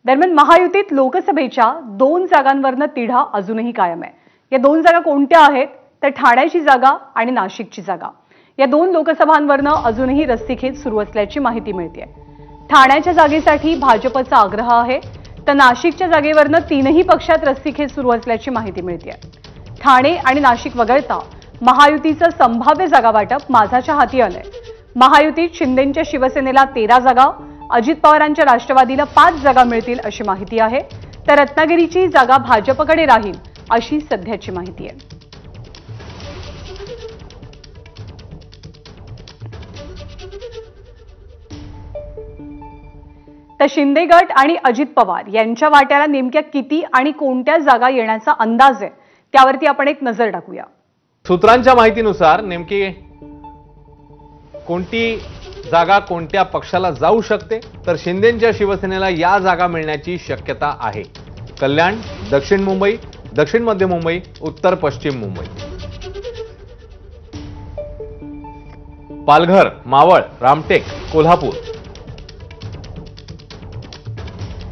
दरम्यान महायुतीत लोकसभेच्या 2 जागांवरनं तिढा अजूनही कायम आहे। या 2 जागा कोणत्या आहेत? तर ठाण्याची जागा आणि नाशिकची जागा। या 2 लोकसभांवरनं अजूनही रस्सीखेच सुरू असल्याची माहिती मिळते। ठाण्याच्या जागेसाठी भाजपचा आग्रह आहे, तर नाशिकच्या जागेवरनं तीनही पक्षात रस्सीखेच सुरू असल्याची माहिती मिळते। ठाणे आणि नाशिक वगळता महायुतीचं संभाव्य जागा वाटप माझाच्या हाती आलंय। महायुतीत शिंदेंच्या शिवसेनेला 13 जागा, अजित पवारांच्या राष्ट्रवादीला 5 जागा मिळतील अशी माहिती आहे, तर रत्नागिरीची जागा भाजपकडे राहील अशी सध्याची माहिती आहे। तर शिंदे गट आणि अजित पवार यांच्या वाट्याला नेमक्या किती आणि कोणत्या जागा येण्याचा अंदाज आहे, त्यावरती आपण एक नजर टाकूया। सूत्रांच्या माहितीनुसार नेमकी कोणती जागा कोणत्या पक्षाला जाऊ शकते, तर शिंदेंच्या शिवसेनेला या जागा मिळण्याची शक्यता आहे। कल्याण, दक्षिण मुंबई, दक्षिण मध्य मुंबई, उत्तर पश्चिम मुंबई, पालघर, मावळ, रामटेक, कोल्हापूर,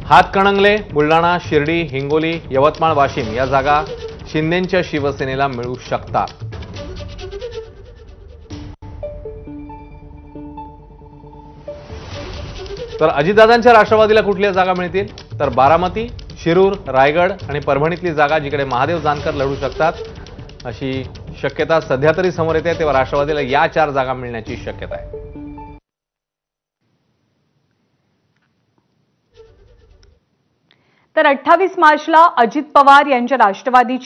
हातकणंगले, बुलढाणा, शिर्डी, हिंगोली, यवतमाळ, वाशिम या जागा शिंदेंच्या शिवसेनेला मिळू शकतात। तर अजितदादांच्या राष्ट्रवादीला कुठल्या जागा मिळतील, तर बारामती, शिरूर, रायगड आणि परभणीतली जागा जिकडे महादेव जानकर लढू शकतात अशी शक्यता सध्या तरी समोर येते, तेव्हा राष्ट्रवादीला या 4 जागा मिळण्याची शक्यता आहे। तर 28 मार्चला अजित पवार यांच्या राष्ट्रवादीची